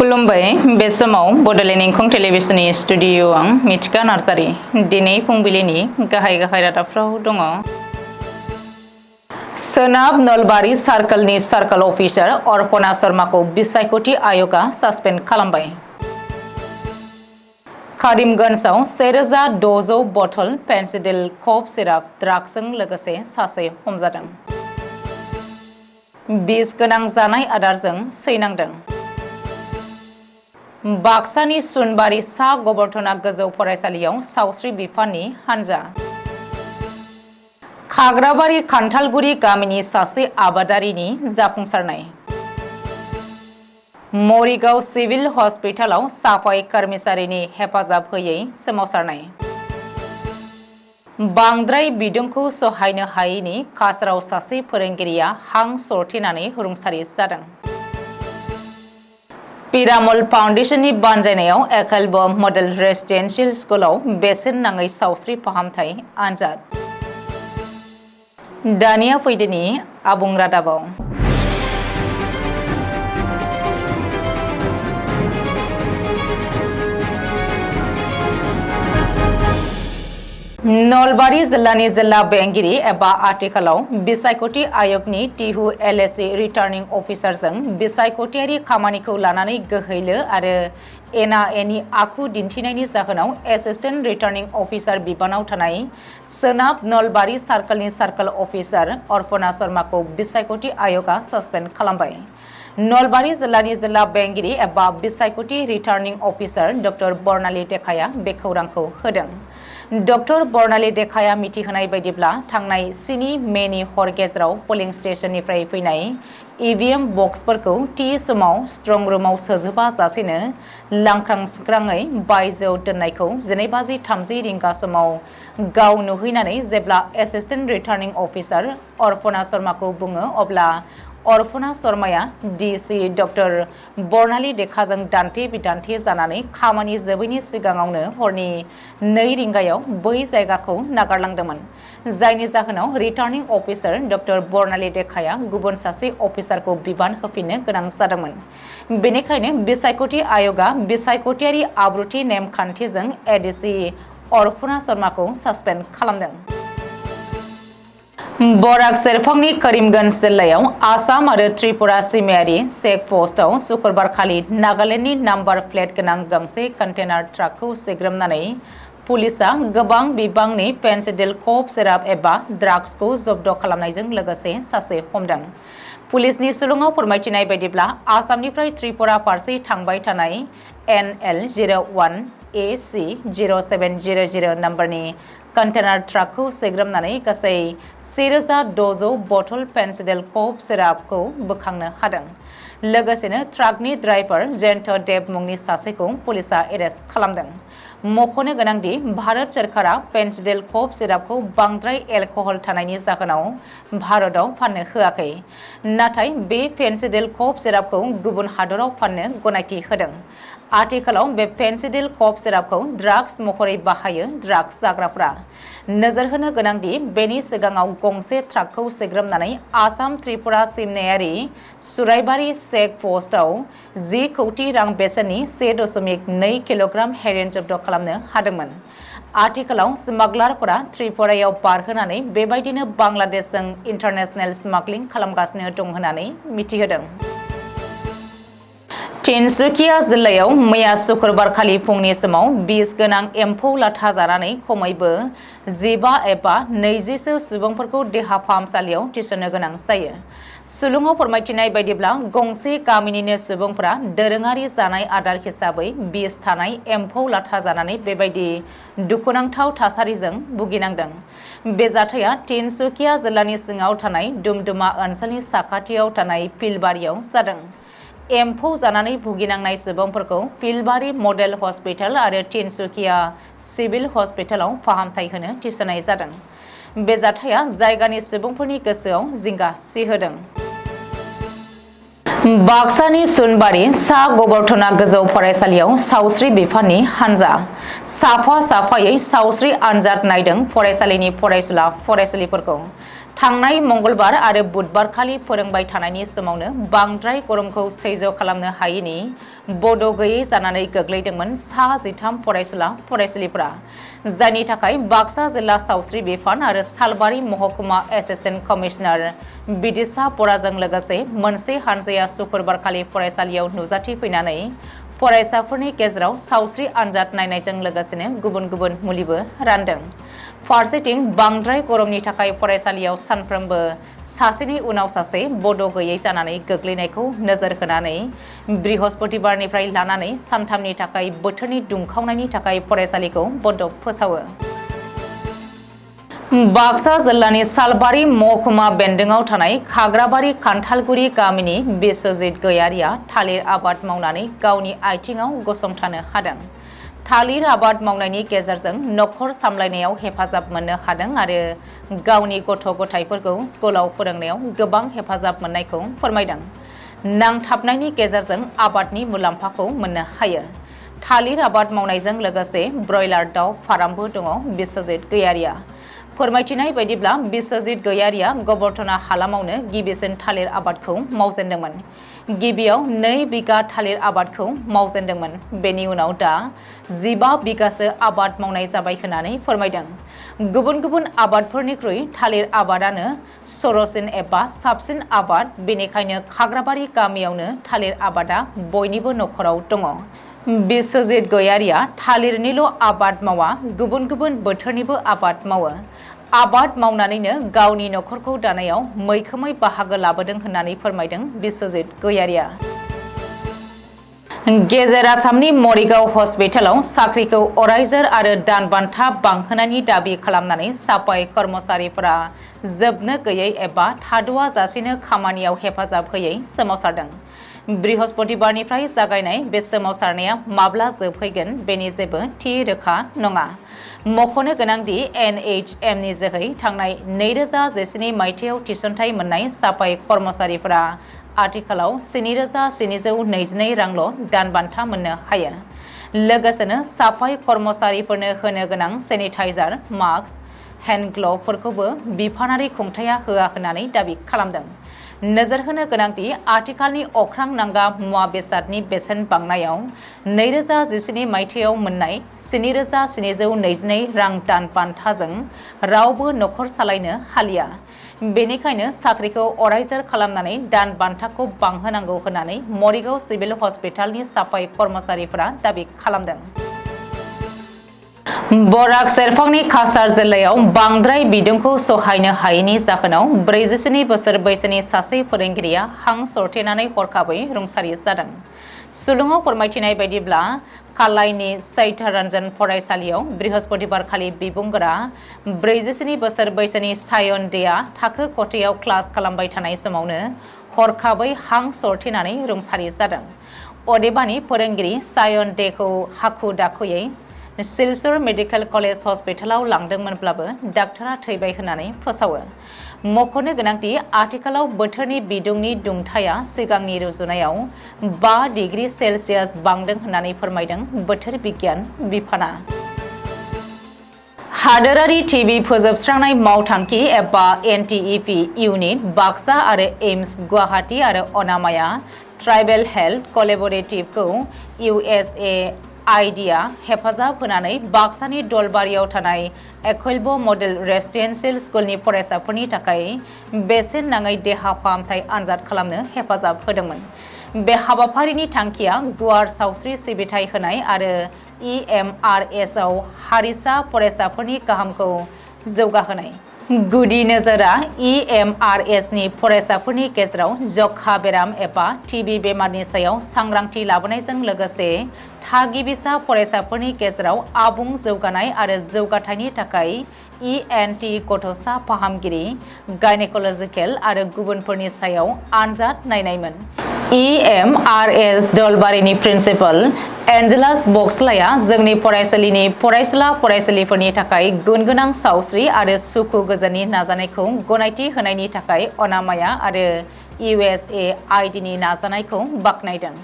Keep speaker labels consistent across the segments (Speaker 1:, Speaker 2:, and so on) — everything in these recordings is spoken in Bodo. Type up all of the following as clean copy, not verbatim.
Speaker 1: खुलुमबाय बे समाव बड'लेण्ड इंखं टेलिभिजननि स्टुडिअ आं मिथिका नार्जारि दिनै फुंबिलिनि गाहाय रादाबफ्राव दङ। सोनाब नलबारि सार्कलनि सार्कल अफिसार अर्पणा शर्माखौ बिसायख'थि आय'गा सासपेन्ड खालामबाय। करीमगन्जआव 1600 बथल पेन्सिडिल कफ सिराप ड्राग्सजों लोगोसे सासे हमजादों। बिस गोनां जानाय आदारजों सैनांदों। बाक्सानि सुनबारि सा गबर्धना गोजौ फरायसालियाव सावस्रि बिफाननि हानजा। खाग्राबारि खान्थालगुरि गामिनि सासे आबादारिनि जाफुंसारनाय। मरिगाव सिभिल हस्पिटालाव साफाई कर्मचारिनि हेफाजाब होयै सोमावसारनाय। बांद्राय बिदुंखौ सहायनो हायैनि काछाराव सासे फोरोंगिरिया हां सरथेनानै रुंसारि जादों। पिरामल फाउन्डेशननि बानजायनायाव एकेलब मडेल रेसिडेन्सियेल स्कुलाव बेसेन नाङै सावस्रि फाहामथाय आनजाद। दानिया फैदोनि आबुं रादाबाव। नलबारि जिल्लानि जिल्ला बेंगिरि एबा आथिखालाव बिसायख'थि आय'गनि टिहु एलएसि रिटार्निं अफिसारजों बिसायख'थियारि खामानिखौ लानानै गोहैलो आरो एना एनि आखु दिन्थिनायनि जाहोनाव एसिस्टेन्ट रिटार्निं अफिसार बिबानाव थानाय सोनाब नलबारि सार्कलनि सार्कल अफिसार अर्पणा शर्माखौ बिसायख'थि आय'गा सासपेन्ड खालामबाय। नलबारि जिल्लानि जिल्ला बेंगिरि एबा बिसायख'थि रिटार्निं अफिसार डक्टर बर्नाली देखाया बे खौरांखौ होदों। डक्टर बर्नाली देखाया मिथिहोनाय बायदिब्ला थांनाय 7 मेनि हर गेजेराव पोलिं स्टेशननिफ्राय फैनाय ईवीएम बक्सफोरखौ थि समाव स्ट्रं रुमाव सोजोबा जासेनो लांख्रां सिख्राङै बायजोआव दोननायखौ 12:30 रिंगा समाव गाव नुहैनानै जेब्ला एसिस्टेन्ट रिटार्निं अफिसार अर्पणा शर्माखौ बुङो अब्ला अर्पणा शर्माया डिसि डक्टर बर्नाली देखाजों दान्थे बिदान्थे जानानै खामानि जोबैनि सिगाङावनो हरनि 2 रिंगायाव बै जायगाखौ नागारलांदोंमोन, जायनि जाहोनाव रिटार्निं अफिसार डक्टर बर्नाली देखाया गुबुन सासे अफिसारखौ बिबान होफिननो गोनां जादोंमोन। बेनिखायनो बिसायख'थि आय'गा बिसायख'थियारि आब्रुथि नेमखान्थिजों एडिसि अर्पणा शर्माखौ सासपेन्ड खालामदों। बराक सेरफांनि करीमगन्ज जिल्लायाव आसाम आरो त्रिपुरा सिमायारि चेक पस्टआव शुक्रबारखालि नागालेण्डनि नाम्बार प्लेट गोनां गंसे कन्टेनार ट्राकखौ सिग्रोमनानै पुलिसआ गोबां बिबांनि पेन्सिडिल कफ सिराप एबा ड्राग्सखौ जब्द खालामनायजों लोगोसे सासे हमदों। पुलिसनि सुलुङाव फोरमायथिनाय बायदिब्ला आसामनिफ्राय त्रिपुरा फारसे थांबाय थानाय NL01 AC 0700 नम्बरनि कन्टेनार ट्राकखौ सिग्रोमनानै गासै 1600 बथल पेन्सिडिल कफ सिरापखौ बोखांनो हादों। लोगोसेनो ट्राकनि ड्राइभार जयन्त देब मुंनि सासेखौ पुलिसआ एरेस्ट खालामदों। मख'नो गोनांदि भारत सोरखारा पेन्सिडिल कफ सिरापखौ बांद्राय एलकहल थानायनि जाहोनाव भारतआव फाननो होआखै, नाथाय बे पेन्सिडिल कफ सिरापखौ गुबुन हादराव फाननो गनायथि होदों। आथिखालाव बे पेन्सिडिल कफ सिरापखौ ड्राग्स महरै बाहायो ड्राग्स जाग्राफ्रा। नोजोर होनो गोनांदि बेनि सिगाङाव गंसे ट्राकखौ सिग्रोमनानै आसाम त्रिपुरा सिमनायारि सुराइबारि चेक पस्टआव 10 कौटि रां बेसेननि 1.2 किल'ग्राम हेर'इन जब्द खालामनो हादोंमोन। आथिखालाव स्मागलारफोरा त्रिपुरायाव बारहोनानै बेबायदिनो बांलादेशजों इन्टारनेशनेल स्मागलिं खालामगासिनो दं होननानै मिथिहोदों। तिनसुकिया जिल्लायाव मैया शुक्रबारखालि फुंनि समाव बिस गोनां एम्फौ लाथा जानानै खमैबो 15 एबा 20सो सुबुंफोरखौ देहा फाहामसालियाव थिसननो गोनां जायो। सुलुङाव फोरमायथिनाय बायदिब्ला गंसे गामिनिनो सुबुंफोरा दोरोङारि जानाय आदार हिसाबै बिस थानाय एम्फौ लाथा जानानै बेबायदि दुखुनांथाव थासारिजों भुगिनांदों। बे जाथाया तिनसुकिया जिल्लानि सिङाव थानाय दुमदुमा ओनसोलनि साखाथियाव थानाय फिलबारियाव जादों। एम्फौ जानानै भुगिनांनाय सुबुंफोरखौ फिलबारि मडेल हस्पिटाल आरो तिनसुकिया सिभिल हस्पिटालाव फाहामथाय होनो थिसननाय जादों। बे जाथाया जायगानि सुबुंफोरनि गोसोआव जिंगा सिहोदों। बाक्सानि सुनबारि सा गबर्धना गोजौ फरायसालियाव सावस्रि बिफाननि हानजा साफायै सावस्रि आनजाद नायदों फरायसालिनि फरायसुला फरायसुलिफोरखौ। थांनाय मंगलबार आरो बुधबार खालि फोरोंबाय थानायनि समावनो बांद्राय गरमखौ सैज खालामनो हायैनि बड' गैयै जानानै गोग्लैदोंमोन सा 13 फरायसुला फरायसुलिफोरा, जायनि थाखाय बाक्सा जिल्ला सावस्रि बिफान आरो सालबारि महकुमा एसिस्टेन्ट कमिशनार बिदिशा बराजों लोगोसे मोनसे हानजाया शुक्रबार खालि फरायसालियाव नुजाथिफैनानै फरायसाफोरनि गेजेराव सावस्रि आनजाद नायनायजों लोगोसेनो गुबुन गुबुन मुलिबो रानदों। फारसेथिं बांद्राय गरमनि थाखाय फरायसालियाव सानफ्रोमबो सासेनि उनाव सासे बड' गैयै जानानै गोग्लैनायखौ नोजोर होनानै बृहस्पतिबारनिफ्राय लानानै सानथामनि थाखाय बोथोरनि दुंखावनायनि थाखाय फरायसालिखौ बन्द फोसावो। बाक्सा जिल्लानि सालबारि महकुमा बेन्दोंआव थानाय खाग्राबारि खान्थालगुरि गामिनि बिश्वजित गयारिया थालिर आबाद मावनानै गावनि आथिङाव गसंथानो हादों। थालिर आबाद मावनायनि गेजेरजों नखर सामलायनायाव हेफाजाब मोननो हादों आरो गावनि गथ' गथायफोरखौ स्कुलाव फोरोंनायाव गोबां हेफाजाब मोननायखौ फोरमायदों। नांथाबनायनि गेजेरजों आबादनि मुलाम्फाखौ मोननो हायो। थालिर आबाद मावनायजों लोगोसे ब्रयलार दाउ फार्मबो दङ बिश्वजित गयारिया। फोरमायथिनाय बायदिब्ला बिश्वजित गयारिया गबरथना हालामावनो गिबिसिन थालिर आबादखौ मावजेनदोंमोन। गिबियाव 2 बिगा थालिर आबादखौ मावजेनदोंमोन। बेनि उनाव दा 15 बिगासो आबाद मावनाय जाबाय होननानै फोरमायदों। गुबुन गुबुन आबादफोरनिख्रुइ थालिर आबादानो सर'सिन एबा साबसिन आबाद, बेनिखायनो खाग्राबारि गामियावनो थालिर आबादा बयनिबो नखराव दङ। बिश्वजित गयारिया थालिरनिल' आबाद मावा, गुबुन गुबुन बोथोरनिबो आबाद मावो। आबाद मावनानैनो गावनि नखरखौ दानायाव मैखोमै बाहागो लाबोदों होननानै फोरमायदों बिश्वजित गयारिया। गेजेर आसामनि मरिगाव हस्पिटालाव साख्रिखौ अरायजोर आरो दान बान्था बांहोनायनि दाबि खालामनानै साफाई कर्मचारिफोरा जोबनो गैयै एबा थाद'आ जासेनो खामानियाव हेफाजाब होयै सोमावसारदों। बृहस्पतिबारनिफ्राय जागायनाय बे सोमावसारनाया माब्ला जोबहैगोन बेनि जेबो थि रोखा नङा। मख'नो गोनांदि NHMनि जोहै थांनाय 2017 मायथाइयाव थिसनथाइ मोननाय साफाई कर्मचारिफोरा आथिखालाव 7,722 रांल' दान बान्था मोननो हायो। लोगोसेनो साफाई कर्मचारिफोरनो होनो गोनां सेनिटाइजार, मास्क, हेन्ड ग्ल'भफोरखौबो बिफानारि खुंथाया होआ होननानै दाबि खालामदों। नोजोर होनो गोनांदि आथिखालनि अख्रां नांगा मुवा बेसादनि बेसेन बांनायाव 2017 मायथाइयाव मोननाय 7,722 रां दान बान्थाजों रावबो नखर सालायनो हालिया। बेनिखायनो साख्रिखौ अरायजोर खालामनानै दान बान्थाखौ बांहोनांगौ होननानै मरिगाव सिभिल हस्पिटालनि साफाई कर्मचारिफोरा दाबि खालामदों। बराक सेरफांनि काछार जिल्लायाव बांद्राय बिदुंखौ सहायनो हायैनि जाहोनाव 47 बोसोर बैसोनि सासे फोरोंगिरिया हां सरथेनानै हरखाबै रुंसारि जादों। सुलुङाव फोरमायथिनाय बायदिब्ला कालाइनि चैत्यारन्जन फरायसालियाव बृहस्पतिबारखालि बिबुंगोरा 47 बोसोर बैसोनि सायन देआ थाखो खथायाव क्लास खालामबाय थानाय समावनो हरखाबै हां सरथेनानै रुंसारि जादों। अदेबानि फोरोंगिरि सायन देखौ हाखु दाखुयै सिलचर मेडिकेल कलेज हस्पिटालाव लांदोंमोनब्लाबो डाक्टारा थैबाय होननानै फोसावो। मख'नो गोनांदि आथिखालाव बोथोरनि बिदुंनि दुंथाया सिगांनि रुजुनायाव 5 डिग्री सेलसियास बांदों होननानै फोरमायदों बोथोर बिगियान बिफाना। हादोरारि टिभि फोजोबस्रांनाय मावथांखि एबा NTEP इउनिट बाक्सा आरो एम्स गुवाहाटी आरो अनामाया ट्राइबेल हेल्थ कलेबरेटिभखौ USAIDआ हेफाजाब होनानै बाक्सानि दलबारियाव थानाय एकलव्य मडेल रेसिडेन्सियेल स्कुलनि फरायसाफोरनि थाखाय बेसेन नाङै देहा फाहामथाय आनजाद खालामनो हेफाजाब होदोंमोन। बे हाबाफारिनि थांखिया गुवार सावस्रि सिबिथाय होनाय आरो EMRS आव हारिसा फरायसाफोरनि गाहामखौ जौगाहोनाय। गुदि नोजोरा EMRS नि फरायसाफोरनि गेजेराव जखा बेराम एबा टिबि बेमारनि सायाव सांग्रांथि लाबोनायजों लोगोसे थागिबिसा फरायसाफोरनि गेजेराव आबुं जौगानाय आरो जौगाथायनि थाखाय ENT गथ'सा फाहामगिरि, गायनेकलजिकेल आरो गुबुनफोरनि सायाव आनजाद नायनायमोन। EMRS दलबारिनि प्रिन्सिपाल एन्जेलास बक्सलाया जोंनि फरायसालिनि फरायसुला फरायसुलिफोरनि थाखाय गुनगोनां सावस्रि आरो सुखु गोजोननि नाजानायखौ गनायथि होनायनि थाखाय अनामाया आरो USAIDनि नाजानायखौ बाख्नायदों।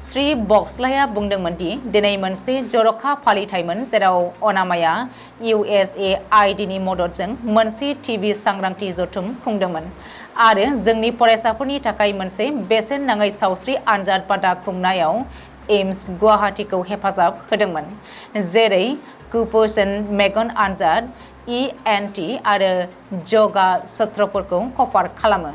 Speaker 1: श्री बक्सलाया बुंदोंमोन दि दिनै मोनसे जर'खा फालिथायमोन जेराव अनामाया USAID नि मददजों मोनसे टिभि सांग्रांथि जथुम खुंदोंमोन आरो जोंनि फरायसाफोरनि थाखाय मोनसे बेसेन नाङै सावस्रि आनजाद बादा खुंनायाव एम्स गुवाहाटीखौ हेफाजाब होदोंमोन जेरै कुपोषण मेगन आनजाद ENT आरो जगा सत्रफोरखौ कभार खालामो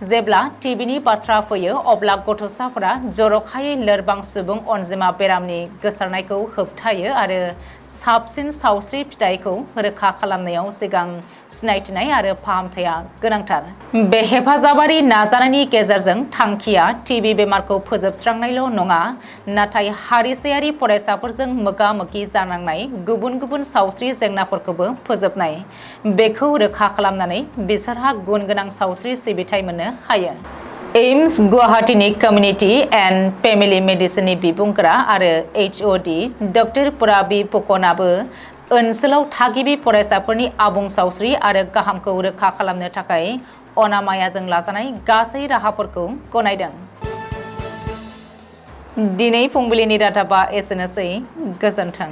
Speaker 1: जेब्ला टिभिनि बाथ्रा फैयो अब्ला गथ'साफोरा जर'खायै लोरबां सुबुं अनजिमा बेरामनि गोसारनायखौ होबथायो आरो साबसिन सावस्रि फिथायखौ रोखा खालामनायाव सिगां सिनायथिनाय आरो फाहामथाया गोनांथार बे हेफाजाबारि नाजानायनि गेजेरजों थांखिया टिभि बेमारखौ फोजोबस्रांनायल' नङा नाथाय हारिसायारि फरायसाफोरजों मोगा-मोगि जानांनाय गुबुन गुबुन सावस्रि जेंनाफोरखौबो फोजोबनाय बेखौ रोखा खालामनानै बिसोरहा गुन गोनां सावस्रि सिबिथाय मोननो हायो एम्स गुवाहाटीनि कमिउनिटि एन्ड फेमिलि मेडिसिननि बिबुंगोरा आरो HOD डक्टर पुराबि फुकनाबो ओनसोलाव थागिबि फरायसाफोरनि आबुं सावस्रि आरो गाहामखौ रोखा खालामनो थाखाय अनामायाजों लाजानाय गासै राहाफोरखौ गनायदों दिनै फुंबिलिनि रादाबा एसेनोसै गोजोन्थों।